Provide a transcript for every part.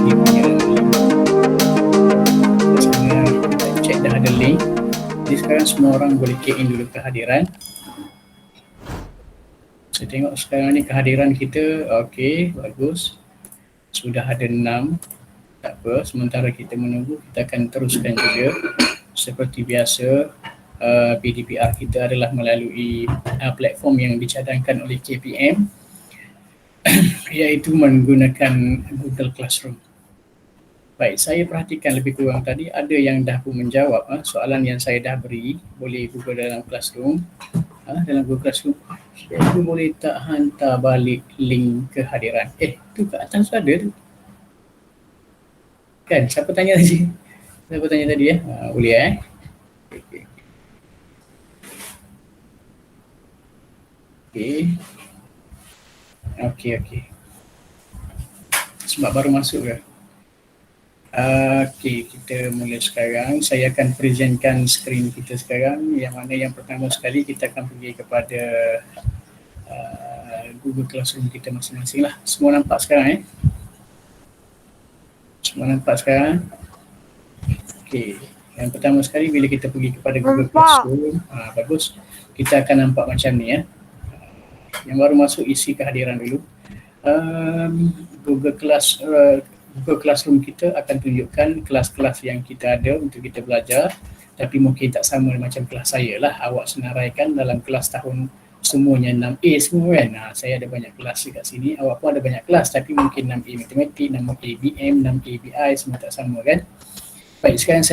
dia punya link. Kita check dah ada link. Jadi sekarang semua orang boleh key in dulu kehadiran. Saya tengok sekarang ni kehadiran kita, okey, bagus. Sudah ada 6. Tak apa, sementara kita menunggu, kita akan teruskan juga. Seperti biasa, PDPR kita adalah melalui platform yang dicadangkan oleh KPM, iaitu menggunakan Google Classroom. Baik, saya perhatikan lebih kurang tadi ada yang dah pun menjawab soalan yang saya dah beri. Boleh Google dalam Classroom. Dalam Google Classroom, saya boleh tak hantar balik link kehadiran? Tu kat atas tu ada tu. Kan, siapa tanya tadi? Siapa tanya tadi boleh Okey. Sebab baru masuk ke? Okey, kita mula sekarang. Saya akan presentkan skrin kita sekarang. Yang mana yang pertama sekali kita akan pergi kepada Google Classroom kita masing-masing lah. Semua nampak sekarang Semua nampak sekarang? Okey. Yang pertama sekali bila kita pergi kepada Google Classroom, bagus. Kita akan nampak macam ni Yang baru masuk isi kehadiran dulu. Google Classroom kita akan tunjukkan kelas-kelas yang kita ada untuk kita belajar, tapi mungkin tak sama macam kelas saya lah. Awak senaraikan dalam kelas tahun semuanya 6A semua kan. Saya ada banyak kelas dekat sini, awak pun ada banyak kelas, tapi mungkin 6A Matematik, 6A BM, 6A BI semua tak sama kan. Baik, sekarang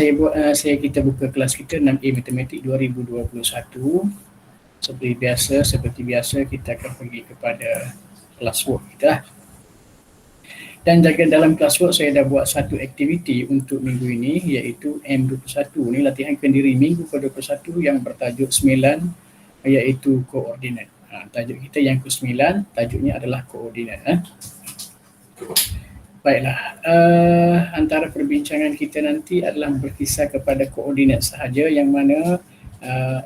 kita buka kelas kita 6A Matematik 2021. Seperti biasa kita akan pergi kepada classwork kita lah. Dan dalam classwork saya dah buat satu aktiviti untuk minggu ini, iaitu M21. Ni latihan kendiri minggu ke-21 yang bertajuk 9, iaitu koordinat. Tajuk kita yang ke-9, tajuknya adalah koordinat. Baiklah, antara perbincangan kita nanti adalah berkisar kepada koordinat sahaja, yang mana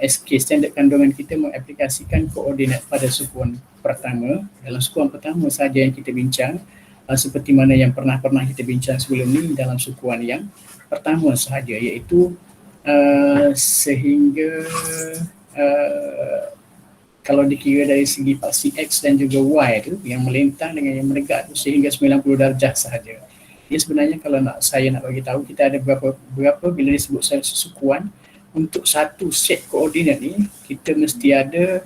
SK, standard kandungan kita mengaplikasikan koordinat pada sukuan pertama. Dalam sukuan pertama sahaja yang kita bincang, seperti mana yang pernah kita bincang sebelum ni, dalam sukuan yang pertama sahaja, iaitu sehingga kalau dikira dari segi paksi X dan juga Y tu, yang melintang dengan yang menegak tu, sehingga 90 darjah sahaja. Dia sebenarnya kalau saya nak bagi tahu, kita ada berapa bila disebut sukuan, untuk satu set koordinat ni kita mesti ada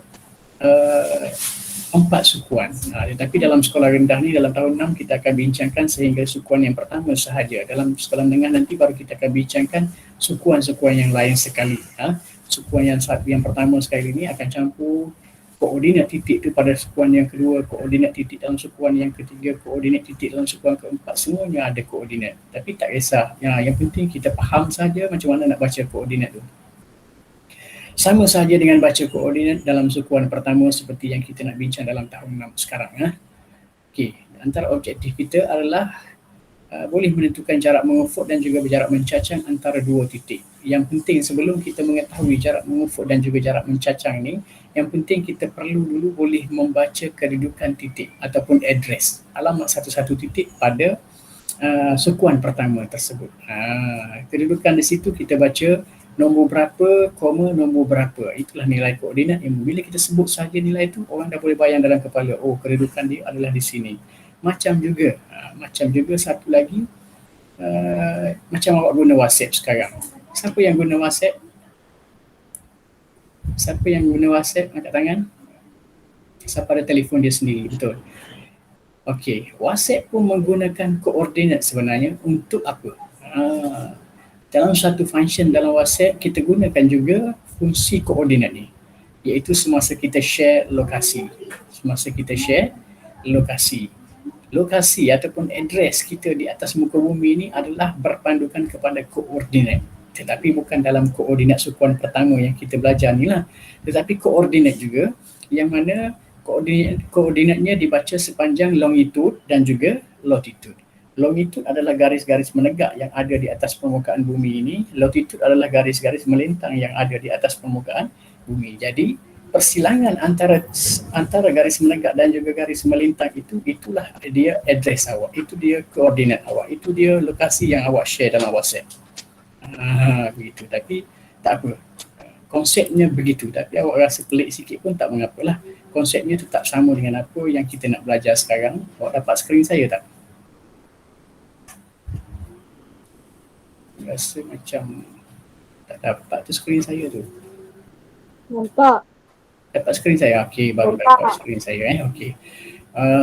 4 sukuan. Tetapi dalam sekolah rendah ni, dalam tahun 6 kita akan bincangkan sehingga sukuan yang pertama sahaja. Dalam sekolah menengah nanti baru kita akan bincangkan sukuan-sukuan yang lain sekali. Sukuan yang pertama sekali ni akan campur koordinat titik tu pada sukuan yang kedua, koordinat titik dalam sukuan yang ketiga, koordinat titik dalam sukuan keempat, semuanya ada koordinat. Tapi tak kisah, yang penting kita faham saja macam mana nak baca koordinat tu. Sama sahaja dengan baca koordinat dalam sukuan pertama seperti yang kita nak bincang dalam tahun 6 sekarang. Okey, antara objektif kita adalah boleh menentukan jarak mengufuk dan juga jarak mencacang antara dua titik. Yang penting sebelum kita mengetahui jarak mengufuk dan juga jarak mencacang ni, yang penting kita perlu dulu boleh membaca kedudukan titik ataupun address, alamat satu-satu titik pada sukuan pertama tersebut. Kedudukan di situ kita baca nombor berapa, nombor berapa. Itulah nilai koordinat yang bila kita sebut sahaja nilai itu, orang dah boleh bayang dalam kepala, kedudukan dia adalah di sini. Macam juga satu lagi, macam awak guna WhatsApp sekarang. Siapa yang guna WhatsApp? Angkat tangan. Siapa ada telefon dia sendiri, betul? Okey, WhatsApp pun menggunakan koordinat sebenarnya untuk apa? Dalam satu function dalam WhatsApp, kita gunakan juga fungsi koordinat ni, iaitu semasa kita share lokasi. Lokasi ataupun address kita di atas muka bumi ini adalah berpandukan kepada koordinat. Tetapi bukan dalam koordinat sukuan pertama yang kita belajar ni lah. Tetapi koordinat juga, yang mana koordinatnya dibaca sepanjang longitude dan juga latitude. Longitude adalah garis-garis menegak yang ada di atas permukaan bumi ini. Latitude adalah garis-garis melintang yang ada di atas permukaan bumi. Jadi persilangan antara garis menegak dan juga garis melintang itulah dia address awak, itu dia koordinat awak, itu dia lokasi yang awak share dalam WhatsApp. Begitu. Tapi tak apa, konsepnya begitu, tapi awak rasa pelik sikit pun tak mengapalah. Konsepnya tetap sama dengan apa yang kita nak belajar sekarang. Awak dapat skrin saya tak? Rasa macam tak dapat tu skrin saya tu. Nampak. Dapat skrin saya? Okey, baru dapat skrin saya. Okey.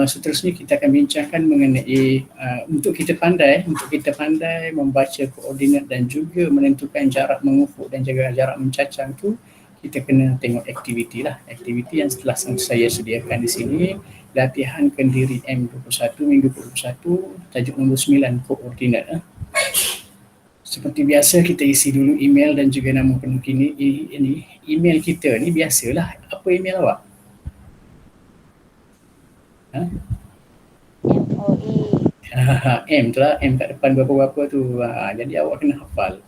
Seterusnya kita akan bincangkan mengenai untuk kita pandai membaca koordinat dan juga menentukan jarak mengufuk dan juga jarak mencacang tu, kita kena tengok aktiviti lah. Aktiviti yang setelah saya sediakan di sini, latihan kendiri M21 minggu 21, tajuk nombor 9, koordinat. Seperti biasa kita isi dulu email dan juga nama penuh kini. Ini email kita ni biasalah. Apa email awak? MOE. M tu lah, M kat depan berapa-berapa tu. Jadi awak kena hafal.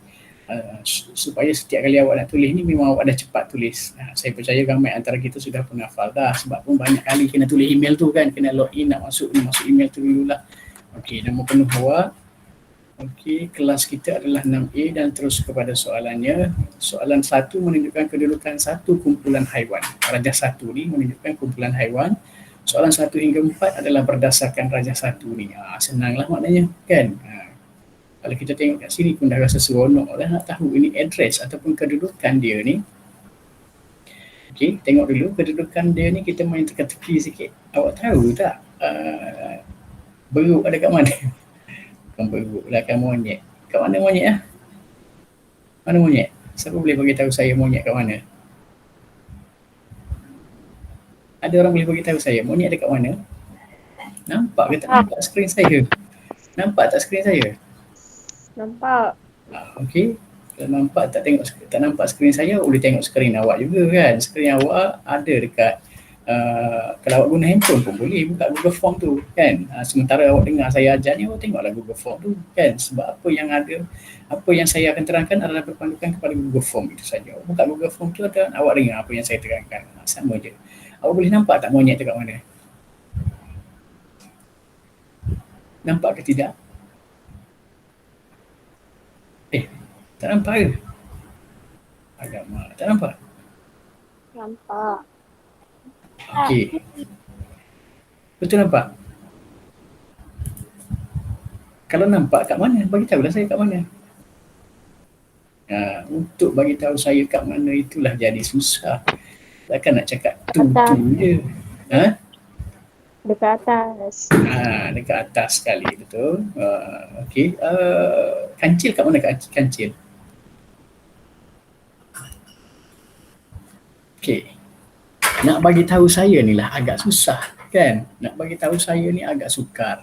Supaya setiap kali awak nak tulis ni memang awak dah cepat tulis. Saya percaya ramai antara kita sudah pun hafal dah, sebab pun banyak kali kena tulis email tu kan, kena login nak masuk email tu dululah. Okey, nama penuh awak. Okey, kelas kita adalah 6A dan terus kepada soalannya. Soalan 1 menunjukkan kedudukan satu kumpulan haiwan. Rajah 1 ni menunjukkan kumpulan haiwan. Soalan 1 hingga 4 adalah berdasarkan rajah 1 ni. Senanglah maknanya kan. Kalau kita tengok kat sini pun dah rasa seronok lah nak tahu ini address ataupun kedudukan dia ni. Okey, tengok dulu kedudukan dia ni, kita main teka-teki sikit. Awak tahu tak beruk ada kat mana? Bukan beruk lah, kan monyet. Kat mana monyet lah? Mana monyet? Siapa boleh bagi tahu saya monyet kat mana? Ada orang boleh bagi tahu saya monyet dekat mana? Nampak ke tak nampak skrin saya? Nampak tak skrin saya? Nampak. Okey. Kalau nampak tak nampak skrin saya, boleh tengok skrin awak juga kan. Skrin awak ada dekat kalau awak guna handphone pun boleh buka Google Form tu kan. Sementara awak dengar saya ajar ni, awak tengoklah Google Form tu kan. Sebab apa yang saya akan terangkan adalah berpandukan kepada Google Form itu saja. Awak buka Google Form tu dan awak dengar apa yang saya terangkan. Sama je. Awak boleh nampak tak monyet tu kat mana? Nampak ke tidak? Tak nampak ke? Alamak, tak nampak? Nampak. Okey. Betul nampak? Kalau nampak kat mana? Bagi tahulah saya kat mana. Untuk bagi tahu saya kat mana itulah jadi susah. Takkan nak cakap tu je. Dekat atas. Dekat atas sekali, betul. Okey. Kancil kat mana kancil? Okey. Nak bagi tahu saya ni lah agak susah kan. Nak bagi tahu saya ni agak sukar.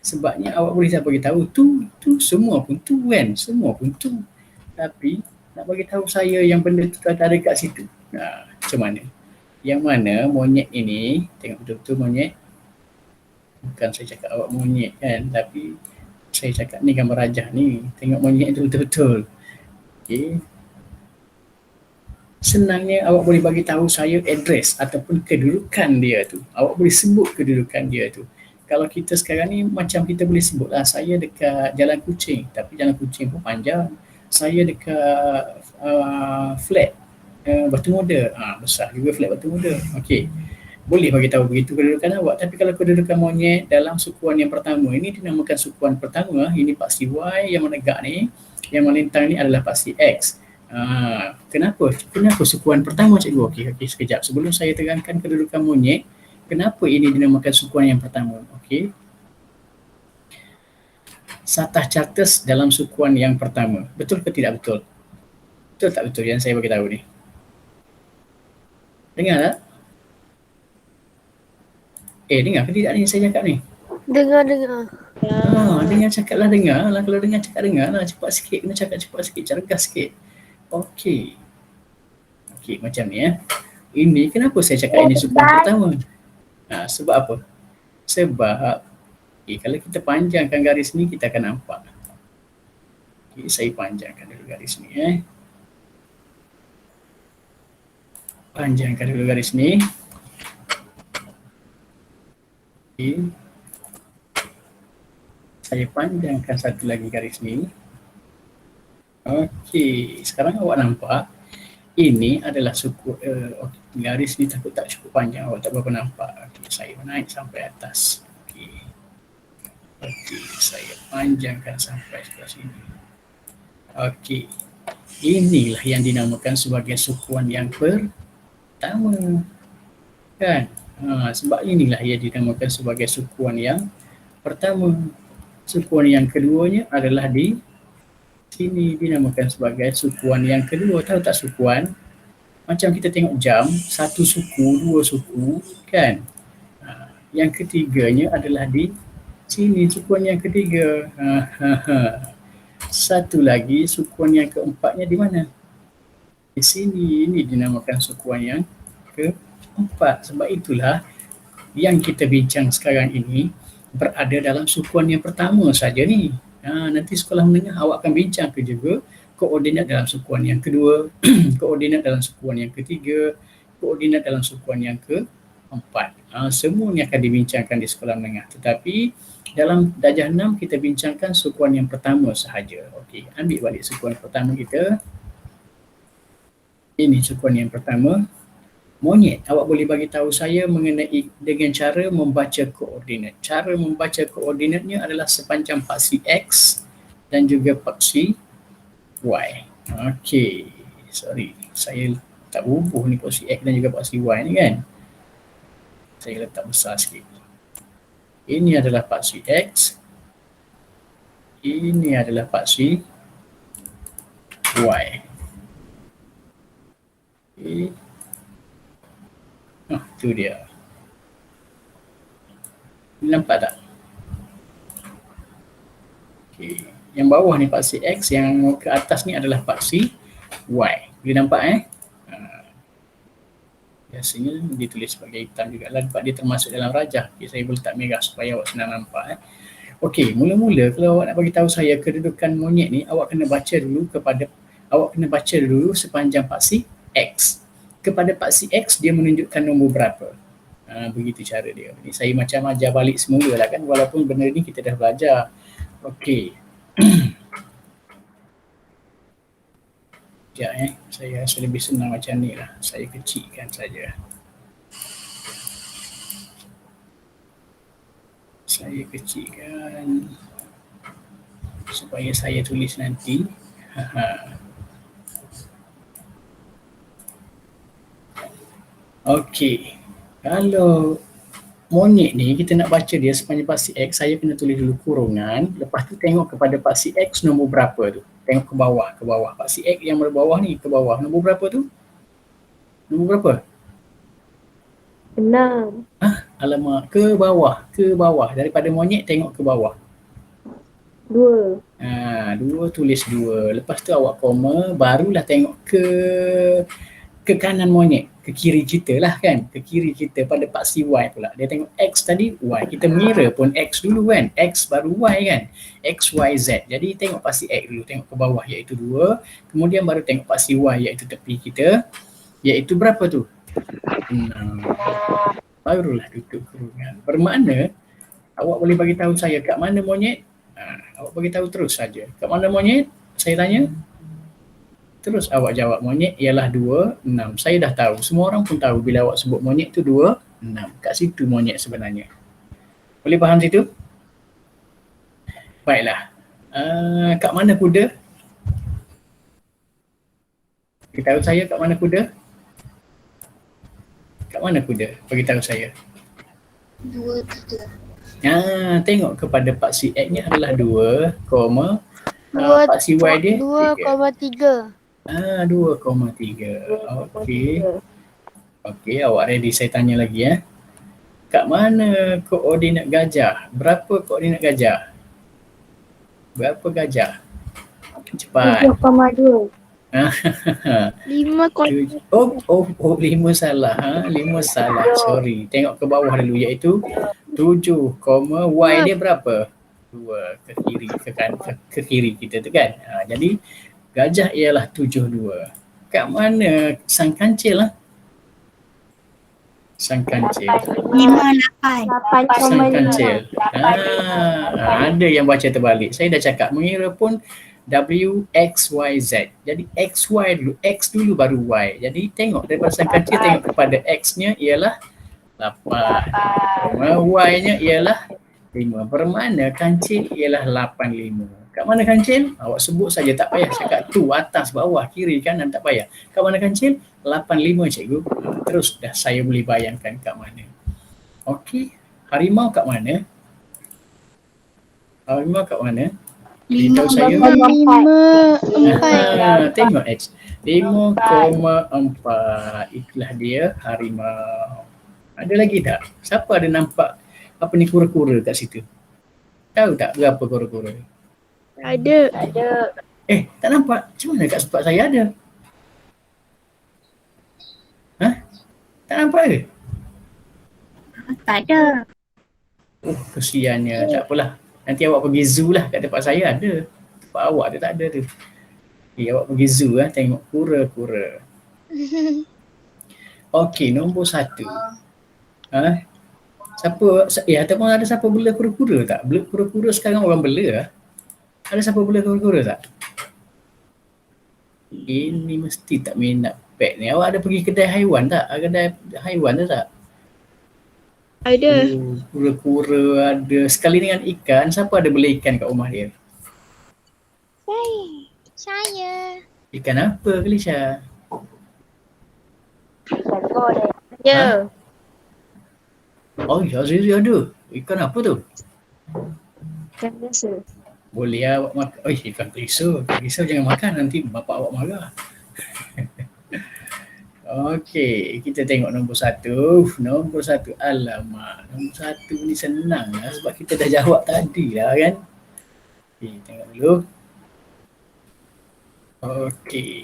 Sebabnya awak boleh bagi tahu tu semua pun tu kan. Semua pun tu. Tapi nak bagi tahu saya yang benda tu ada kat situ. Macam mana? Yang mana monyet ini, tengok betul-betul monyet. Bukan saya cakap awak monyet kan, tapi saya cakap ni gambar rajah ni. Tengok monyet tu betul-betul. Okey. Senangnya awak boleh bagi tahu saya address ataupun kedudukan dia tu. Awak boleh sebut kedudukan dia tu. Kalau kita sekarang ni macam kita boleh sebut lah, saya dekat Jalan Kuching, tapi Jalan Kuching pun panjang. Saya dekat flat Batu Muda, besar juga flat Batu Muda. Okey. Boleh bagi tahu begitu kedudukan awak, tapi kalau kedudukan monyet dalam sukuan yang pertama ini dinamakan sukuan pertama, ini paksi Y yang menegak ni, yang melintang ni adalah paksi X. Kenapa sukuan pertama cikgu? Okey, sekejap. Sebelum saya terangkan kedudukan monyet, kenapa ini dinamakan sukuan yang pertama? Okey. Satah chartes dalam sukuan yang pertama. Betul ke tidak betul? Betul tak betul yang saya bagi tahu ni? Dengar tak? Dengar ke tidak ni saya cakap ni? Dengar. Dengar cakaplah, dengar lah. Kalau dengar cakap dengar lah. Cepat sikit, kena cakap cepat sikit, cergas sikit. Okey, macam ni Ini kenapa saya cakap ini sukuan pertama? Sebab apa? Sebab kalau kita panjangkan garis ni, kita akan nampak. Saya panjangkan dulu garis ni Panjangkan dulu garis ni. Okay. Saya panjangkan satu lagi garis ni. Okey, sekarang awak nampak ini adalah suku garis ni takut tak cukup panjang, awak tak berapa nampak. Okey, saya naik sampai atas. Okey. Okey, saya panjangkan sampai sebelah sini. Okey. Inilah yang dinamakan sebagai sukuan yang pertama. Kan? Sebab inilah yang dinamakan sebagai sukuan yang pertama. Sukuan yang keduanya adalah di sini, dinamakan sebagai sukuan yang kedua. Tahu tak sukuan? Macam kita tengok jam, satu suku, dua suku, kan? Yang ketiganya adalah di sini, sukuan yang ketiga. Satu lagi, sukuan yang keempatnya di mana? Di sini, ini dinamakan sukuan yang keempat. Sebab itulah yang kita bincang sekarang ini berada dalam sukuan yang pertama saja ni. Nanti sekolah menengah awak akan bincang juga koordinat dalam sukuan yang kedua, koordinat dalam sukuan yang ketiga, koordinat dalam sukuan yang keempat. Semuanya akan dibincangkan di sekolah menengah. Tetapi dalam darjah 6 kita bincangkan sukuan yang pertama sahaja. Okey, ambil balik sukuan pertama kita. Ini sukuan yang pertama. Monyet, awak boleh bagi tahu saya mengenai dengan cara membaca koordinat. Cara membaca koordinatnya adalah sepanjang paksi X dan juga paksi Y. Okey, sorry, saya tak bubuh ni paksi X dan juga paksi Y ni kan. Saya letak besar sikit. Ini adalah paksi X. Ini adalah paksi Y. Okay. Tu dia. Nampak tak? Okay. Yang bawah ni paksi X, yang ke atas ni adalah paksi Y. Boleh nampak biasanya ditulis sebagai hitam juga lah, sebab dia termasuk dalam rajah. Okay, saya boleh letak merah supaya awak senang nampak. Okey, mula-mula kalau awak nak bagi tahu saya kedudukan monyet ni, awak kena baca dulu sepanjang paksi X. Kepada paksi X dia menunjukkan nombor berapa. Begitu cara dia. Ini saya macam ajar balik semula lah kan, walaupun benda ni kita dah belajar. Okey. Sekejap saya rasa lebih senang macam ni lah. Saya kecilkan saja. Saya kecilkan supaya saya tulis nanti. Okey, kalau monyet ni kita nak baca dia sepanjang paksi X, saya kena tulis dulu kurungan, lepas tu tengok kepada paksi X nombor berapa tu. Tengok ke bawah. Paksi X yang berbawah ni ke bawah. Nombor berapa tu? Nombor berapa? 6. Alamak, ke bawah. Daripada monyet tengok ke bawah. 2. 2, tulis 2. Lepas tu awak koma, barulah tengok ke kanan monyet, ke kiri kita lah kan, ke kiri kita pada paksi Y pula. Dia tengok X tadi, Y. Kita mengira pun X dulu kan, X baru Y kan, X, Y, Z. Jadi tengok paksi X dulu, tengok ke bawah iaitu 2, kemudian baru tengok paksi Y iaitu tepi kita, iaitu berapa tu? 6. Barulah tutup kurungan. Bermakna awak boleh bagi tahu saya kat mana monyet? Awak bagi tahu terus saja. Kat mana monyet? Saya tanya. Terus awak jawab monyet ialah 2, 6. Saya dah tahu. Semua orang pun tahu bila awak sebut monyet tu 2, 6. Kat situ monyet sebenarnya. Boleh faham situ? Baiklah. Kat mana kuda? Beritahu saya kat mana kuda? Kat mana kuda? Beritahu saya. 2, 3. Tengok kepada paksi X-nya adalah 2, paksi Y dia 2,3. 2,3. Okey, awak ready saya tanya lagi Kat mana koordinat gajah? Berapa koordinat gajah? Berapa gajah? Cepat. 7,2. 5 salah. 5 salah. Sorry. Tengok ke bawah dulu iaitu 7, Y dia berapa? 2 ke kiri, ke kiri kita tu kan. Jadi gajah ialah 72. Kat mana sang kancil Sang kancil. 8,5. Sang kancil. Ada yang baca terbalik. Saya dah cakap mengira pun W, X, Y, Z. Jadi X, Y dulu. X dulu baru Y. Jadi tengok daripada sang kancil, tengok kepada X-nya ialah 8. Y-nya ialah 5. Bermakna kancil ialah 85. Kat mana kancil? Awak sebut saja, tak payah cakap tu, atas, bawah, kiri, kanan, tak payah. Kat mana kancil? 85 cikgu. Terus dah saya boleh bayangkan kat mana. Okey. Harimau kat mana? Harimau kat mana? Beritahu saya. 5,4. Tengok X. 5,4. Itulah dia harimau. Ada lagi tak? Siapa ada nampak apa ni kura-kura kat situ? Tahu tak berapa kura-kura? Ada. Tak nampak. Macam mana kat sepak saya ada? Tak nampak ke? Tak ada. Kesiannya. Tak apalah. Nanti awak pergi zoo lah. Kat tempat saya ada. Tempat awak tu tak ada tu. Awak pergi zoo lah. Tengok kura-kura. Okey, nombor 1. Siapa, ataupun ada siapa bela kura-kura tak? Bela kura-kura sekarang orang bela lah. Ada siapa bela kura-kura tak? Ini mesti tak minat pet ni. Awak ada pergi kedai haiwan tak? Kedai haiwan tak? Ada. Kura-kura ada. Sekali dengan ikan, siapa ada bela ikan kat rumah dia? Saya. Ikan apa, Kalisha? Ya. Oh, ya, Azizi ada. Ikan apa tu? Ikan biasa. Boleh awak makan. Ikan perisa. Ikan perisa jangan makan, nanti bapak awak marah. Okey, kita tengok nombor 1. Nombor 1. Alamak, nombor 1 ni senang lah sebab kita dah jawab tadi lah kan. Okey, tengok dulu. Okey.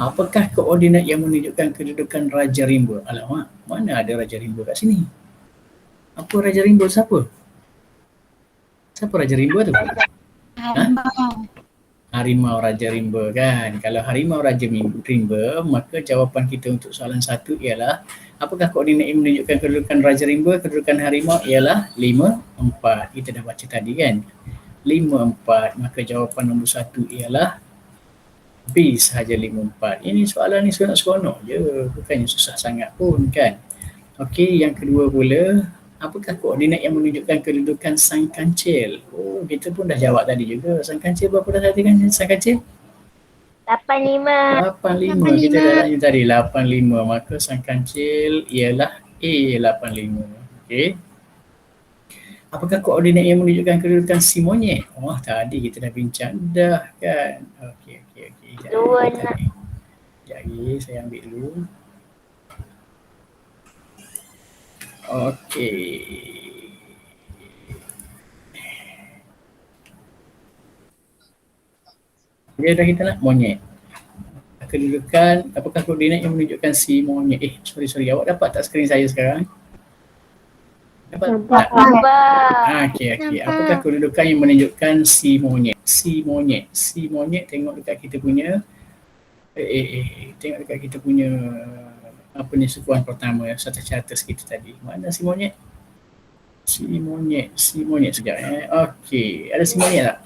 Apakah koordinat yang menunjukkan kedudukan Raja Rimba? Alamak, mana ada Raja Rimba kat sini? Apa Raja Rimba siapa? Siapa Raja Rimba tu? Harimau Raja Rimba kan. Kalau harimau Raja Rimba, maka jawapan kita untuk soalan 1 ialah apakah koordinat yang menunjukkan kedudukan Raja Rimba? Kedudukan harimau ialah 5, 4. Kita dah baca tadi kan. 5, 4. Maka jawapan nombor 1 ialah B sahaja 5, 4. Ini soalan ni seronok-seronok je. Bukannya susah sangat pun kan. Okey, yang kedua pula. Apakah koordinat yang menunjukkan kedudukan sang kancil? Kita pun dah jawab tadi juga. Sang kancil berapa dah tadi kan? Sang kancil? 85. 85. Kita dah lanjut tadi. 85. Maka sang kancil ialah A85. Okey. Apakah koordinat yang menunjukkan kedudukan si monyet? Tadi kita dah bincang dah kan. Okey. 2, 6. Sekejap lagi saya ambil dulu. Okey. Dia dah kita nak monyet. Kedudukan, apakah koordinat yang menunjukkan si monyet? Sorry. Awak dapat tak skrin saya sekarang? Dapat tak? Okey. Apakah kedudukan yang menunjukkan si monyet? Si monyet tengok dekat kita punya tengok dekat kita punya apa ni sukuan pertama status kita tadi. Mana si monyet? Si monyet sekejap Okey, ada si monyet tak?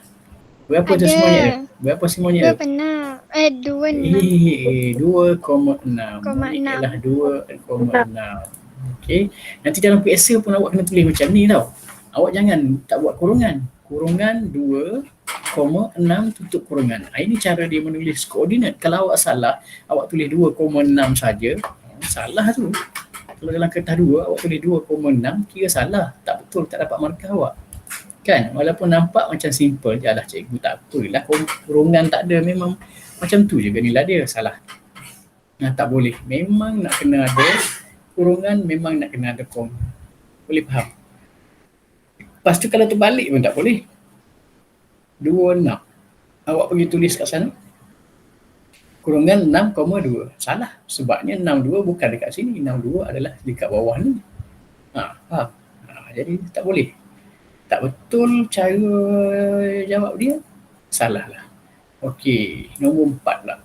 Berapa tu si monyet dia? Berapa si monyet tu? 2,6. 2,6. Monyet ialah 2,6. Okey. Nanti dalam PSA pun awak kena tulis macam ni tau. Awak jangan tak buat kurungan. Kurungan 2,6 tutup kurungan. Ini cara dia menulis koordinat. Kalau awak salah, awak tulis 2,6 saja. Salah tu. Kalau dalam kertas 2, awak tulis 2,6, kira salah. Tak betul, tak dapat markah awak. Kan? Walaupun nampak macam simple je lah cikgu, tak apalah. Kurungan tak ada, memang macam tu je nilai dia. Salah. Tak boleh. Memang nak kena ada kurungan, memang nak kena ada koma. Boleh faham? Lepas tu kalau terbalik pun tak boleh. 2,6. Awak pergi tulis kat sana. Kurungan 6,2. Salah. Sebabnya 62 bukan dekat sini. 62 adalah dekat bawah ni. Faham? Jadi tak boleh. Tak betul cara jawab dia. Salah lah. Okey. Nombor 4 lah.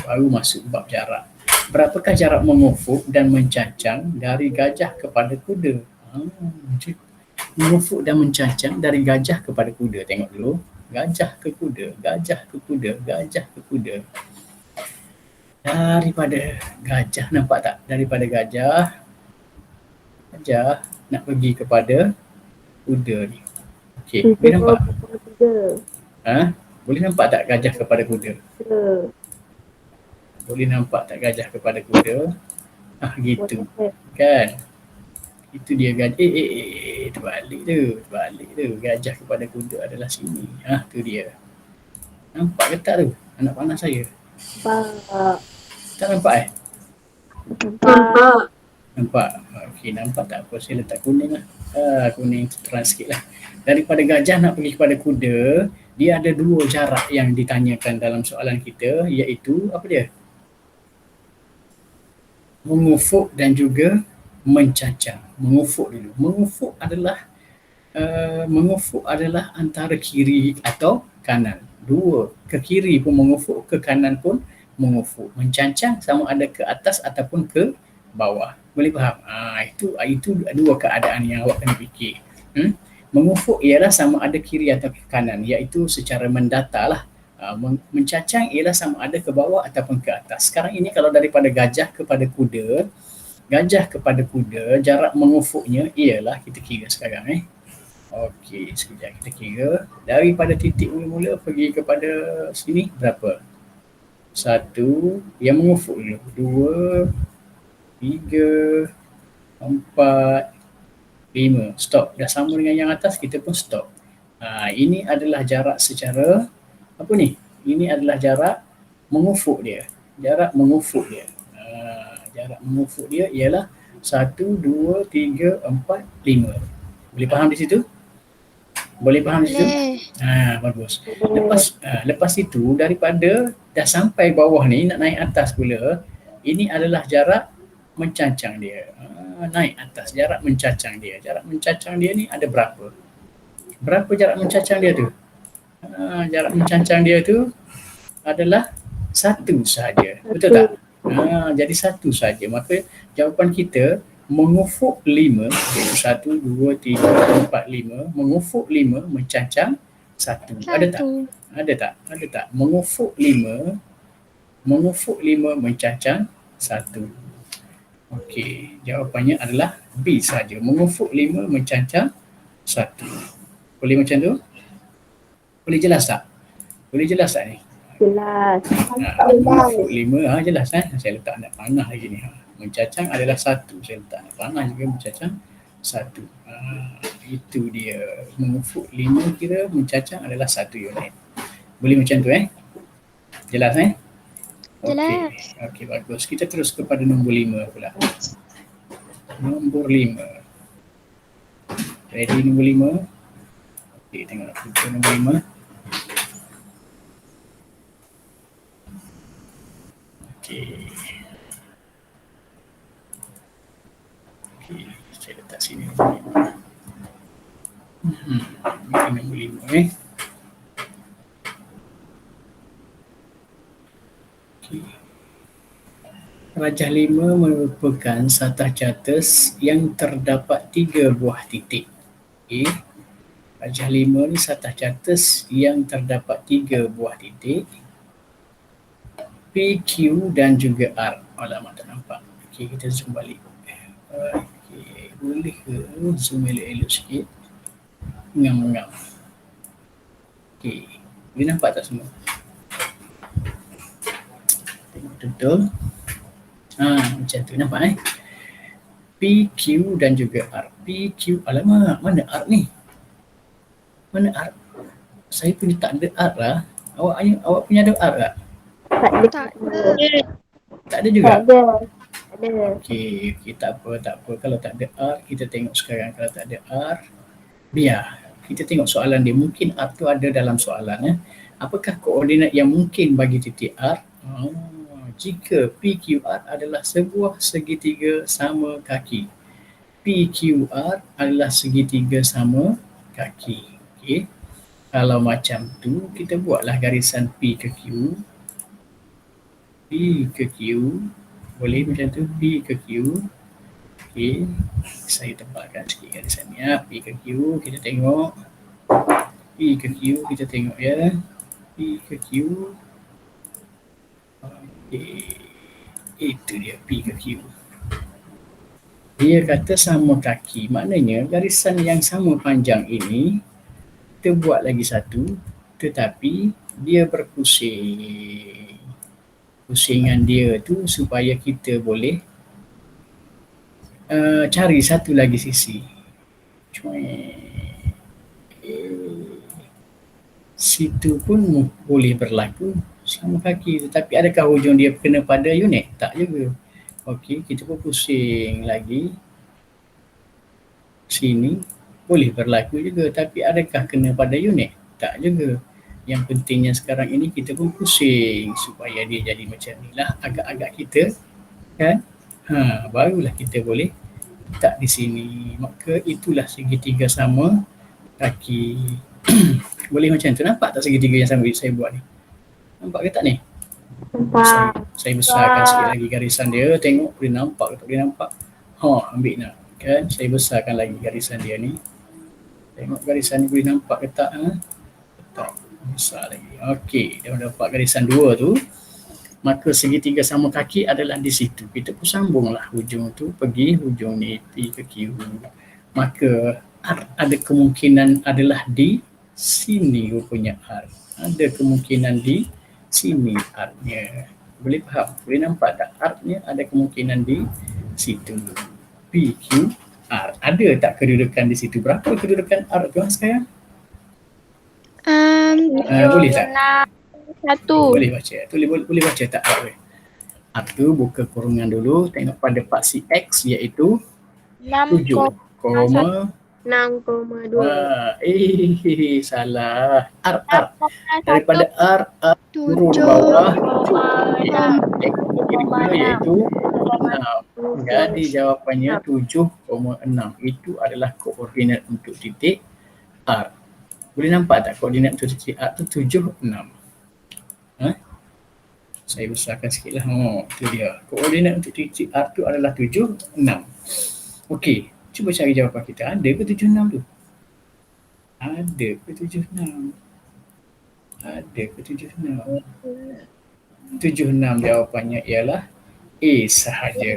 Baru masuk bab jarak. Berapakah jarak mengufuk dan mencacang dari gajah kepada kuda? Mengufuk dan mencacang dari gajah kepada kuda. Tengok dulu. Gajah ke kuda, gajah ke kuda, gajah ke kuda. Daripada gajah, nampak tak? Daripada gajah nak pergi kepada kuda ni. Okey, boleh nampak? Ha? Boleh nampak tak gajah kepada kuda? Boleh nampak tak gajah kepada kuda? Gitu. Kan? Itu dia gajah. Terbalik tu. Gajah kepada kuda adalah sini. Tu dia. Nampak ke tak tu? Anak panah saya. Tak nampak Nampak. Okey, nampak tak apa. Saya letak kuning lah. Kuning terang sikit lah. Daripada gajah nak pergi kepada kuda, dia ada dua jarak yang ditanyakan dalam soalan kita, iaitu apa dia? Mengufuk dan juga mencacang. Mengufuk dulu. Mengufuk adalah antara kiri atau kanan. Dua. Ke kiri pun mengufuk, ke kanan pun mengufuk. Mencacang sama ada ke atas ataupun ke bawah. Boleh faham? Itu dua keadaan yang awak kena fikir. Mengufuk ialah sama ada kiri atau ke kanan, iaitu secara mendata lah. Mencacang ialah sama ada ke bawah ataupun ke atas. Sekarang ini kalau daripada gajah kepada kuda, jarak mengufuknya ialah, kita kira sekarang Okey, sekejap kita kira. Daripada titik mula-mula pergi kepada sini berapa? 1, yang mengufuk dulu. 2, 3, 4, 5. Stop. Dah sama dengan yang atas, kita pun stop. Ini adalah jarak secara apa ni? Ini adalah jarak mengufuk dia. Jarak mengufuk dia ialah 1, 2, 3, 4, 5. Boleh faham di situ? Bagus. Lepas itu, daripada dah sampai bawah ni nak naik atas pula, ini adalah jarak mencacang dia. Naik atas, jarak mencacang dia. Jarak mencacang dia ni ada berapa? Berapa jarak mencacang dia tu? Jarak mencacang dia tu adalah 1 saja. Betul tak? Jadi 1 saja. Maka jawapan kita mengufuk 5, iaitu 1, 2, 3, 4, 5. Mengufuk 5, mencacang 1. Ada tak? Mengufuk 5, mencacang 1. Okey, jawapannya adalah B saja. Mengufuk 5, mencacang 1. Boleh macam tu? Boleh jelas tak ni? Jelas. Mengufuk 5, jelas Saya letak anak panah lagi ni. Mencacang adalah 1. Saya letak anak panah juga, mencacang 1. Itu dia. Mengufuk 5 kira mencacang adalah 1 unit. Boleh macam tu Jelas Okey, bagus. Kita terus kepada nombor 5 pula. Nombor 5. Ready nombor 5? Okey, tengok nombor 5. Okey, saya letak sini. Nombor 5 Rajah 5 merupakan satah catus yang terdapat 3 buah titik. Rajah 5 ni satah catus yang terdapat 3 buah titik. P, Q dan juga R. Alamak, tak nampak. Okey, kita zoom balik. Okey, boleh ke zoom elok-elok sikit? Ngam-ngam. Okey, boleh nampak tak semua? Tengok betul-betul. Macam tu, nampak P, Q dan juga R. P, Q, alamak, mana R ni? Mana R? Saya punya tak ada R lah. Awak punya ada R tak? Tak ada juga? Tak ada. Okey, tak apa. Kalau tak ada R, kita tengok sekarang. Kalau tak ada R, biar. Kita tengok soalan dia. Mungkin R tu ada dalam soalan. Apakah koordinat yang mungkin bagi titik R? Jika PQR adalah sebuah segitiga sama kaki. PQR adalah segitiga sama kaki. Okey. Kalau macam tu, kita buatlah garisan P ke Q. P ke Q. Boleh macam tu, P ke Q. Okey, saya tempatkan sikit garisan ni ya. P ke Q, kita tengok. P ke Q, kita tengok ya. P ke Q. Okey, itu dia P ke Q. Dia kata sama kaki, maknanya garisan yang sama panjang ini kita buat lagi satu, tetapi dia berpusing. Pusingan dia tu supaya kita boleh cari satu lagi sisi. Situ pun boleh berlaku sama kaki, tetapi adakah hujung dia kena pada unit? Tak juga. Okey, kita pun pusing lagi. Sini boleh berlaku juga, tapi adakah kena pada unit? Tak juga. Yang pentingnya sekarang ini kita pun pusing supaya dia jadi macam ni lah agak-agak kita kan. Barulah kita boleh letak di sini. Maka itulah segitiga sama kaki. Boleh macam tu. Nampak tak segitiga yang sama saya buat ni? Nampak ke tak ni? Nampak. Saya besarkan sikit lagi garisan dia. Tengok boleh nampak ke tak boleh nampak. Ambil nak. Kan? Saya besarkan lagi garisan dia ni. Tengok garisan ni boleh nampak ke tak? Tak. Besar lagi. Okey. Dah dapat garisan dua tu. Maka segitiga sama kaki adalah di situ. Kita pun sambunglah hujung tu pergi hujung ni P ke Q. Maka R ada kemungkinan adalah di sini rupanya R. Ada kemungkinan di sini R-nya. Boleh faham? Boleh nampak tak? R-nya ada kemungkinan di situ. P, Q, R. Ada tak kedudukan di situ? Berapa kedudukan R tu sekarang? Boleh tak? 1. Boleh baca. Boleh baca tak R? R tu buka kurungan dulu. Tengok pada paksi X iaitu 7,2. 6,2. Salah. R. Daripada R turun bawah 7. X kira-kira iaitu 6. Jadi jawapannya 7,6. Itu adalah koordinat untuk titik R. Boleh nampak tak koordinat untuk titik R tu 7,6. Saya besarkan sikit lah. Itu dia. Koordinat untuk titik R tu adalah 7,6. Okey. Cuba cari jawapan kita. Ada ke 7,6 tu? Ada ke 7,6? Ada ke 7,6? 7,6 jawapannya ialah A sahaja.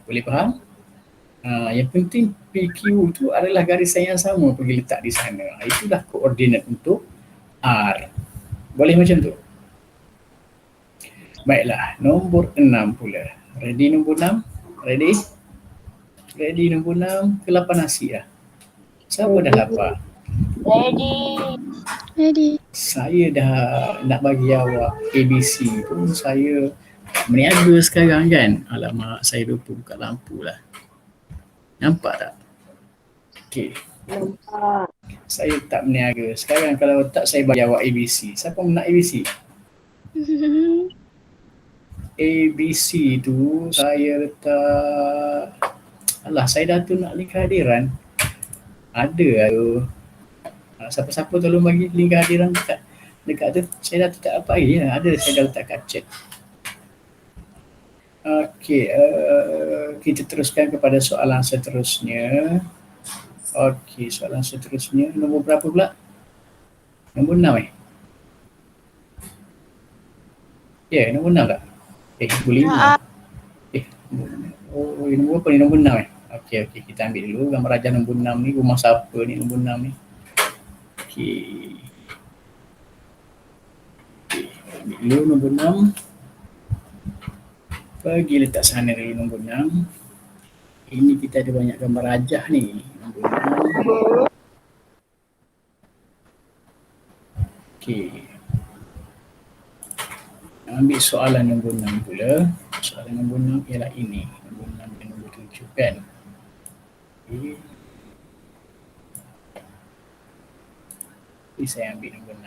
Boleh faham? Yang penting PQ tu adalah garisan yang sama pergi letak di sana. Itulah koordinat untuk R. Boleh macam tu? Baiklah, nombor 6 pula. Ready nombor 6? Ready? Ready nombor 6? Ke-8 nasi lah. Siapa dah lapar? Ready. Saya dah nak bagi awak ABC pun saya meniaga sekarang kan. Alamak, saya lupa buka lampu lah. Nampak tak? Okey. Nampak. Saya tak meniaga. Sekarang kalau tak saya bagi awak ABC. Siapa nak ABC? ABC tu saya letak. Alah, saya dah tu nak link kehadiran. Ada tu. Siapa-siapa tolong bagi link kehadiran dekat tu. Saya dah tak apa lagi. Ada, saya dah letak kat chat. Okey, kita teruskan kepada soalan seterusnya. Okey, soalan seterusnya. Nombor berapa pula? Nombor 6 Ya, nombor 6 tak? Nombor 5. Nombor apa ni? Nombor 6 Okey, kita ambil dulu gambar rajah nombor 6 ni. Rumah siapa ni nombor 6 ni? Okey. Ambil dulu nombor 6. Pergi letak sana dulu nombor 6. Ini kita ada banyak gambar rajah ni. Nombor 6. Okey. Ambil soalan nombor 6 pula. Soalan nombor 6 ialah ini. Nombor 6 dan nombor 7 kan. Okay. Ini saya ambil nombor 6.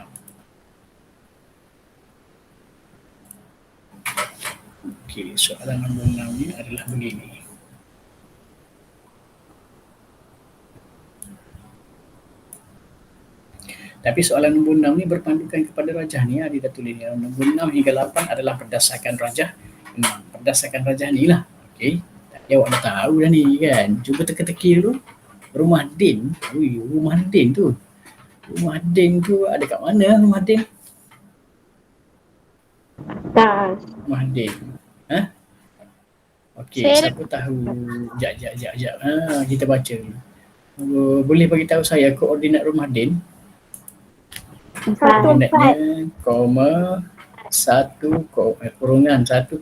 Okey, soalan nombor 6 ni adalah begini. Tapi soalan nombor 6 ni berpandukan kepada rajah ni. Dia dah tulis nombor 6 hingga 8 adalah berdasarkan rajah Berdasarkan rajah ni lah. Okey. Awak dah tahu dah ni kan. Cuba teka-teki dulu. Rumah Din. Ui, rumah Din tu. Rumah Din tu ada kat mana rumah Din? Tas. Rumah Din. Ha? Okey, Saya- siapa tahu? Jap. Kita baca dulu. Boleh bagi tahu saya koordinat rumah Din? 4. Koordinatnya kurungan 1,4.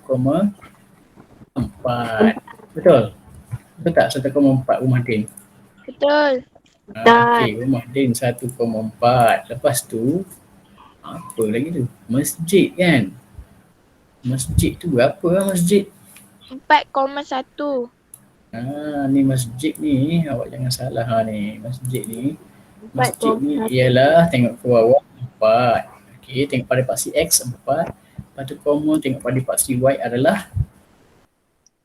Betul? Betul tak 1,4 rumah Din? Betul. Okey, rumah Din 1,4. Lepas tu apa lagi tu? Masjid kan? Masjid tu berapa lah masjid? 4,1. Ni masjid ni, awak jangan salah ni. Masjid ni ialah tengok ke bawah 4. Okey, tengok pada paksi X 4. Lepas tu koma tengok pada paksi Y adalah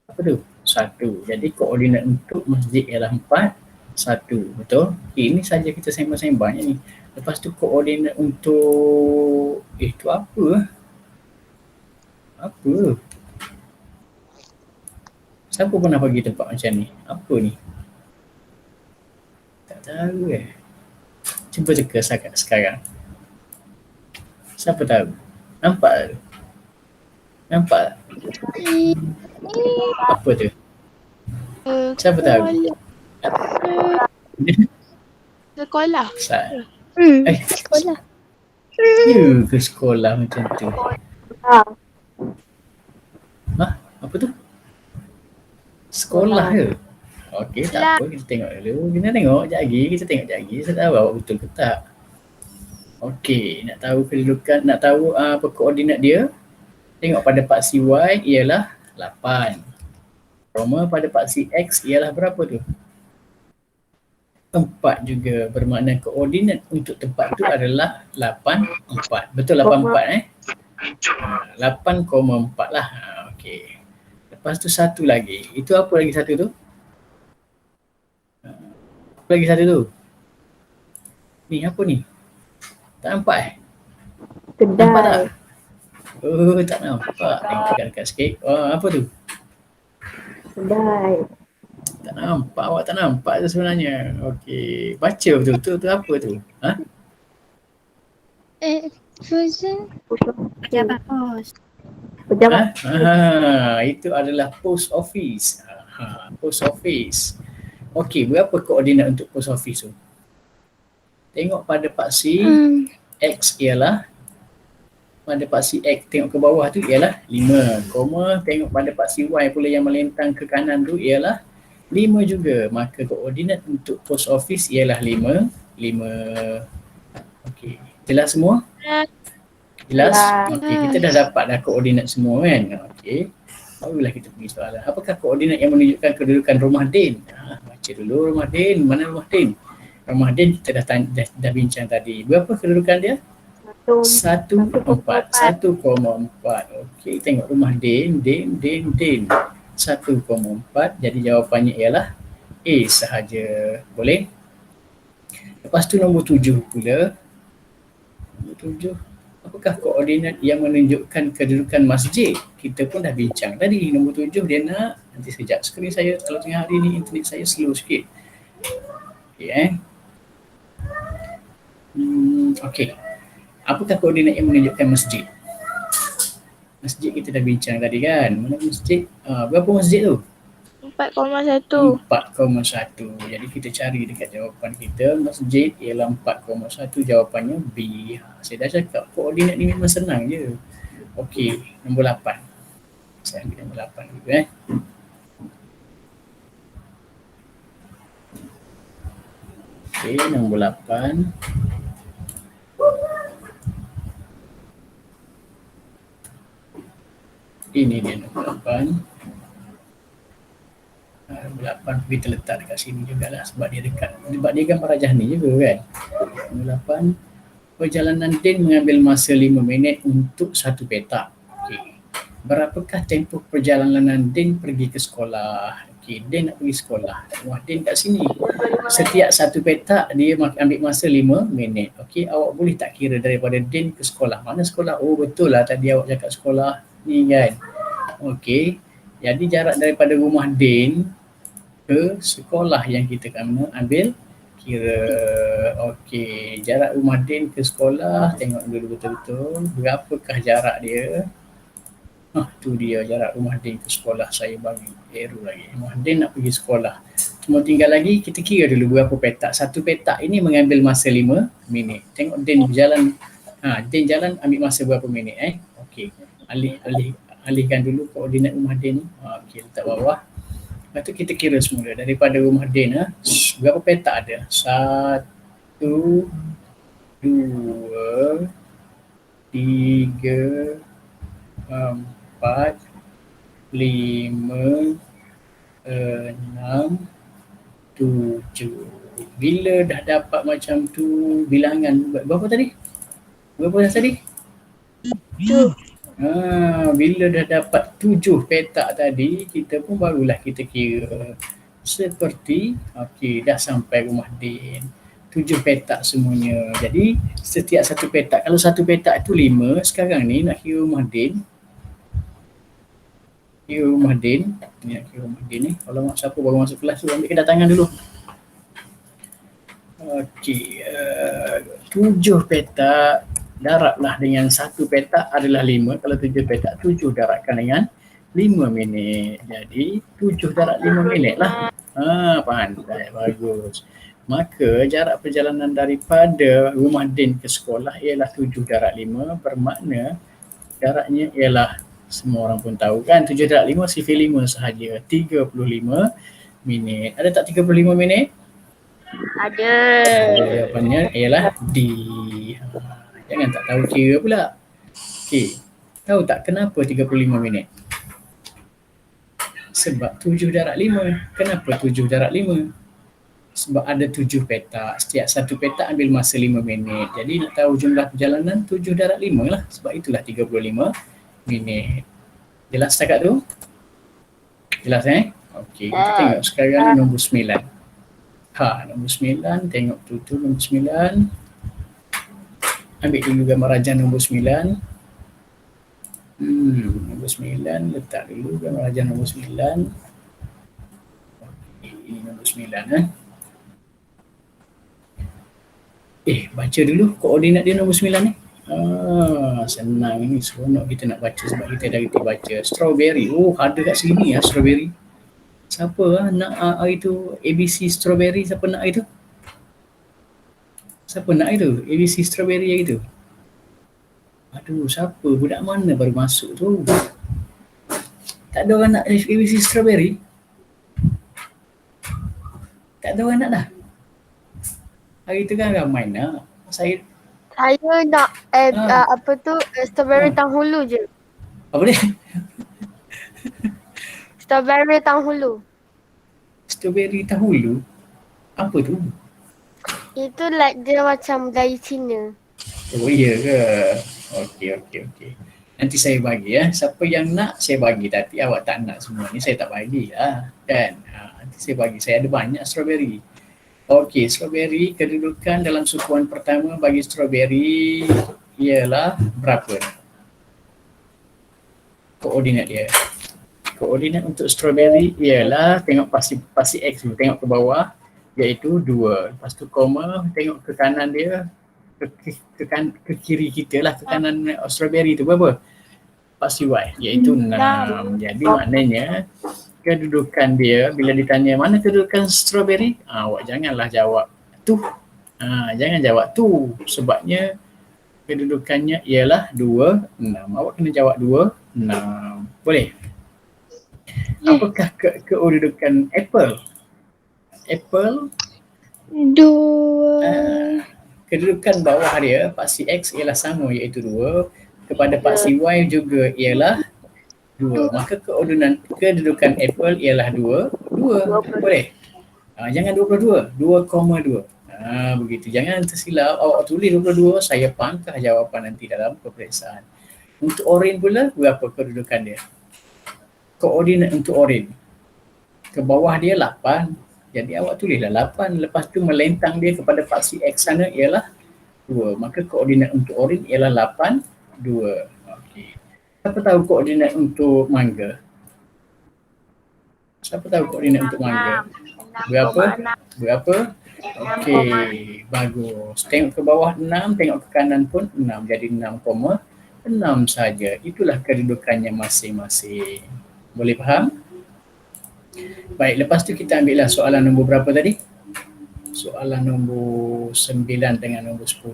apa tu? 1. Jadi koordinat untuk masjid ialah 4, 1. Betul? Okay, ini saja kita sembang-sembang ni. Lepas tu koordinat untuk tu apa? Apa? Siapa pernah bagi tempat macam ni? Apa ni? Tak tahu Cuba teka sekarang. Siapa tahu? Nampak? Nampak? Apa tu? Siapa tahu? Sekolah. Sekolah. Ya ke sekolah macam tu? Apa tu? Sekolah ke? Okey, tak apa, kita tengok dulu. Kita tengok sekejap lagi. Saya tahu awak betul ke tak. Okey, nak tahu kedudukan, nak tahu apa koordinat dia? Tengok pada paksi Y ialah 8. Koma pada paksi X ialah berapa tu? 4 juga. Bermakna koordinat untuk tempat tu adalah 8,4. Betul 8,4 8,4 lah. Okey. Lepas tu satu lagi. Itu apa lagi satu tu? Apa lagi satu tu? Ni apa ni? Tak nampak Nampak tak? Kedai. Tak nampak. Tengok dekat sikit. Apa tu? Kedai. Tak nampak. Awak tak nampak tu sebenarnya. Okey. Baca betul-betul tu apa tu? Fusion pejabat pos. Pejabat. Itu adalah post office. Post office. Okey, berapa koordinat untuk post office tu? Tengok pada paksi X ialah, pada paksi X tengok ke bawah tu ialah 5, koma tengok pada paksi Y pula yang melentang ke kanan tu ialah 5 juga. Maka koordinat untuk post office ialah 5. Okey, jelas semua? Jelas? Okey, kita dah dapat dah koordinat semua kan? Okey. Barulah kita pergi soalan. Apakah koordinat yang menunjukkan kedudukan rumah Din? Baca dulu rumah Din. Mana rumah Din? Rumah Din kita dah bincang tadi. Berapa kedudukan dia? 1,4. Okey, tengok rumah Din. 1,4. Jadi jawapannya ialah A sahaja. Boleh? Lepas tu nombor 7 pula. Nombor 7. Apakah koordinat yang menunjukkan kedudukan masjid? Kita pun dah bincang tadi. Nombor 7 dia nak, nanti sekejap skrin saya, kalau tengah hari ni internet saya slow sikit. Okey Okey. Apakah koordinat yang menunjukkan masjid? Masjid kita dah bincang tadi kan. Mana masjid? Berapa masjid tu? 4,1. 4,1. Jadi kita cari dekat jawapan kita. Masjid ialah 4,1. Jawapannya B. Saya dah cakap koordinat ni memang senang je. Okey, nombor 8. Saya ambil nombor 8 dulu Okey, nombor 8. Ini dia nombor 8. Nombor 8 kita letak dekat sini jugalah sebab dia dekat. Sebab dia gambar rajah ni juga kan. Nombor 8. Perjalanan Din mengambil masa 5 minit untuk satu petak. Okey. Berapakah tempoh perjalanan Din pergi ke sekolah? Okey, Din nak pergi sekolah. Wah, Din kat sini. Setiap satu petak dia ambil masa 5 minit. Okey, awak boleh tak kira daripada Din ke sekolah? Mana sekolah? Oh, betul lah tadi awak cakap sekolah ni kan. Okey. Jadi jarak daripada rumah Din ke sekolah yang kita kena ambil kira. Okey, jarak rumah Din ke sekolah, tengok dulu betul-betul berapakah jarak dia. Tu dia jarak rumah Din ke sekolah, saya bagi arrow lagi. Rumah Din nak pergi sekolah. Cuma tinggal lagi kita kira dulu berapa petak. Satu petak ini mengambil masa 5 minit. Tengok Din berjalan. Din jalan ambil masa berapa minit Okey. Alihkan dulu koordinat rumah Din ni. Okey, letak bawah. Lepas tu kita kira semula daripada rumah Din berapa petak ada? 1, 2, 3, 4, 5, 6, 7. Bila dah dapat macam tu bilangan berapa tadi? Berapa dah tadi? 7. Bila dah dapat 7 petak tadi, kita pun barulah kita kira seperti okey, dah sampai rumah Din. 7 petak semuanya. Jadi setiap satu petak, kalau satu petak tu 5, sekarang ni nak kira rumah Din. Kira rumah Din. Ni nak kira rumah Din ni. Kalau siapa baru masuk kelas tu ambil kedatangan dulu. Okey, 7 petak darablah dengan 1 petak adalah 5. Kalau 7 petak, 7 darabkan dengan 5 minit. Jadi 7 darab 5 minit lah. Pandai, bagus. Maka jarak perjalanan daripada rumah Din ke sekolah ialah 7 darab 5, bermakna jaraknya ialah, semua orang pun tahu kan, 7 darab 5 sifar 5 sahaja, 35 minit. Ada tak 35 minit? Ada. Jawapannya ialah D. Jangan tak tahu kira pula. Okey, tahu tak kenapa 35 minit? Sebab 7 darab 5. Kenapa 7 darab 5? Sebab ada 7 petak. Setiap satu petak ambil masa 5 minit. Jadi nak tahu jumlah perjalanan 7 darab 5 lah. Sebab itulah 35 minit. Jelas setakat tu? Jelas Okey, kita tengok sekarang nombor 9. Nombor 9, tengok tu nombor 9. Ambil dulu gambar rajah nombor 9. Nombor 9, letak dulu gambar rajah nombor 9. Okey, ini nombor 9 baca dulu koordinat dia nombor 9 ni. Senang ni, seronok kita nak baca sebab kita dah reti baca. Strawberry, ada kat sini strawberry. Siapa nak hari tu ABC strawberry, siapa nak hari tu? Siapa nak itu? ABC strawberry hari tu? Aduh, siapa? Budak mana baru masuk tu? Tak ada orang nak ABC strawberry? Tak ada orang nak dah? Hari tu kan ramai nak. Saya nak strawberry Tanghulu je. apa dia? Strawberry Tanghulu. Strawberry Tanghulu? Apa tu? Itu like dia macam gaya Cina. Oh iya ke? Okey. Nanti saya bagi Siapa yang nak saya bagi, tapi awak tak nak semua ni saya tak bagi lah. Kan? Nanti saya bagi. Saya ada banyak strawberry. Okey, strawberry kedudukan dalam sukuan pertama bagi strawberry ialah berapa? Koordinat dia. Koordinat untuk strawberry ialah, tengok pasti X dulu, tengok ke bawah iaitu 2. Lepas tu koma, tengok ke kanan dia, ke kiri kita lah, ke kanan strawberry tu berapa? Pasti Y iaitu 6. Jadi maknanya kedudukan dia bila ditanya mana kedudukan strawberry, awak janganlah jawab tu. Jangan jawab tu sebabnya kedudukannya ialah 2, 6. Awak kena jawab 2, 6. Boleh? Apakah kedudukan apple? Apple 2. Kedudukan bawah dia paksi X ialah sama iaitu 2. Kepada paksi Y juga ialah 2. Maka kedudukan apple ialah 2. Boleh? Jangan 22, 2,2. Begitu. Jangan tersilap. Awak tulis 22, saya pangkah jawapan nanti dalam peperiksaan. Untuk orange pula, berapa kedudukan dia? Koordinat untuk orange. Ke bawah dia 8. Jadi awak tulislah 8. Lepas tu melentang dia kepada paksi X sana ialah 2. Maka koordinat untuk orange ialah 8, 2. Okey. Siapa tahu koordinat untuk mangga? Siapa tahu koordinat untuk mangga? Berapa? Berapa? Okey, bagus. Tengok ke bawah 6, tengok ke kanan pun 6. Jadi 6,6 saja. Itulah kedudukannya masing-masing. Boleh faham? Baik, lepas tu kita ambillah soalan nombor berapa tadi? Soalan nombor 9 dengan nombor 10.